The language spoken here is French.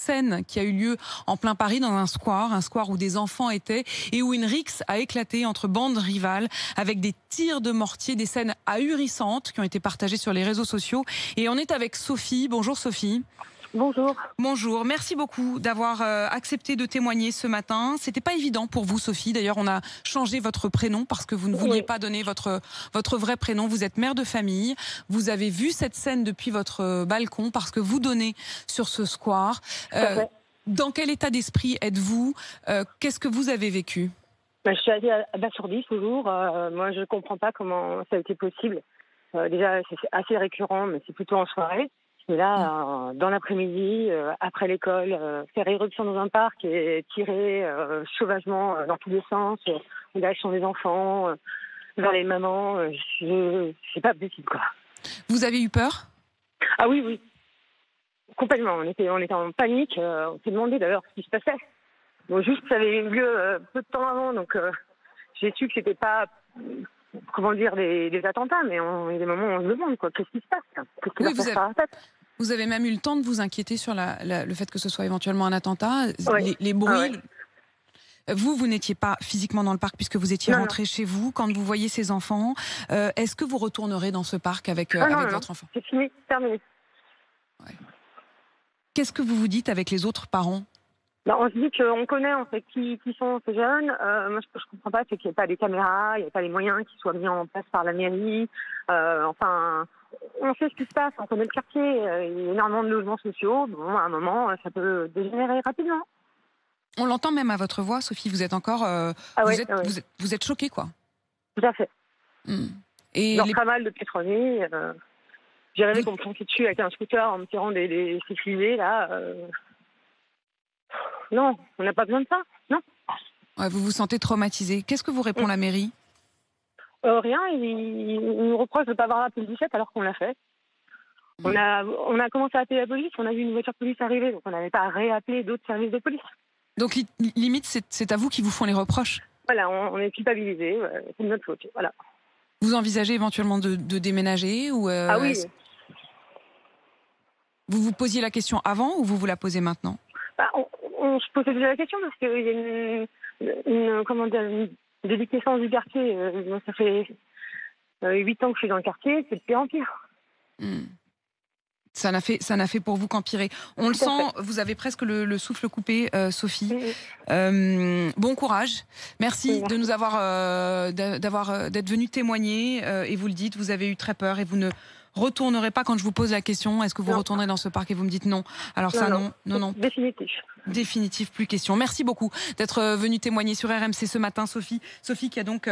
scène qui a eu lieu en plein Paris dans un square où des enfants étaient et où une rixe a éclaté entre bandes rivales avec des tirs de mortier, des scènes ahurissantes qui ont été partagées sur les réseaux sociaux. Et on est avec Sophie. Bonjour Sophie. Bonjour. Bonjour, merci beaucoup d'avoir accepté de témoigner ce matin. C'était pas évident pour vous Sophie, d'ailleurs on a changé votre prénom parce que vous ne vouliez pas donner votre vrai prénom. Vous êtes mère de famille, vous avez vu cette scène depuis votre balcon parce que vous donnez sur ce square. Dans quel état d'esprit êtes-vous? Qu'est-ce que vous avez vécu? Je suis assez abasourdie toujours. Moi je ne comprends pas comment ça a été possible. Déjà c'est assez récurrent mais c'est plutôt en soirée. Et là, dans l'après-midi, après l'école, faire éruption dans un parc et tirer sauvagement dans tous les sens, là sont les enfants, vers les mamans, c'est pas possible quoi. Vous avez eu peur? Ah oui, oui, complètement. On était en panique. On s'est demandé d'ailleurs ce qui se passait. Bon, juste ça avait eu lieu peu de temps avant, donc j'ai su que c'était pas, comment dire, des attentats, mais il y a des moments où on se demande quoi, qu'est-ce qui se passe, qu'est-ce qui leur passe par la tête. Vous avez même eu le temps de vous inquiéter sur le fait que ce soit éventuellement un attentat, les bruits. Vous n'étiez pas physiquement dans le parc puisque vous étiez rentré chez vous. Quand vous voyez ces enfants, est-ce que vous retournerez dans ce parc avec votre enfant? C'est fini, terminé. Qu'est-ce que vous vous dites avec les autres parents? On se dit qu'on connaît en fait qui sont ces jeunes. Moi, ce que je comprends pas, c'est qu'il n'y a pas des caméras, il n'y a pas les moyens qui soient mis en place par la mairie. Enfin, on sait ce qui se passe, on connaît le quartier. Il y a énormément de logements sociaux. Bon, à un moment, ça peut dégénérer rapidement. On l'entend même à votre voix, Sophie. Vous êtes encore, vous êtes choquée, quoi. Tout à fait. Et Leur travail de pétrolier. J'ai rêvé qu'on me fonçait dessus avec un scooter en me tirant des fusées là. Non, on n'a pas besoin de ça, non. Vous vous sentez traumatisée. Qu'est-ce que vous répond la mairie? Rien, ils nous reprochent de ne pas avoir appelé le 17 alors qu'on l'a fait. On a commencé à appeler la police, on a vu une voiture de police arriver, donc on n'avait pas à réappeler d'autres services de police. Donc limite, c'est à vous qui vous font les reproches? Voilà, on est culpabilisés, c'est de notre faute, voilà. Vous envisagez éventuellement de déménager ou Ah oui. Vous vous posiez la question avant ou vous la posez maintenant? On se posait déjà la question parce qu'il y a une déliquescence du quartier. Ça fait 8 ans que je suis dans le quartier, c'est de pire en pire. Ça n'a fait pour vous qu'empirer. On le sent, vous avez presque le souffle coupé, Sophie. Bon courage. Merci de nous d'être venu témoigner. Et vous le dites, vous avez eu très peur et vous ne retournerez pas quand je vous pose la question. Est-ce que vous retournerez dans ce parc et vous me dites non? Alors ça, non. Définitif, plus question. Merci beaucoup d'être venu témoigner sur RMC ce matin, Sophie. Sophie qui a donc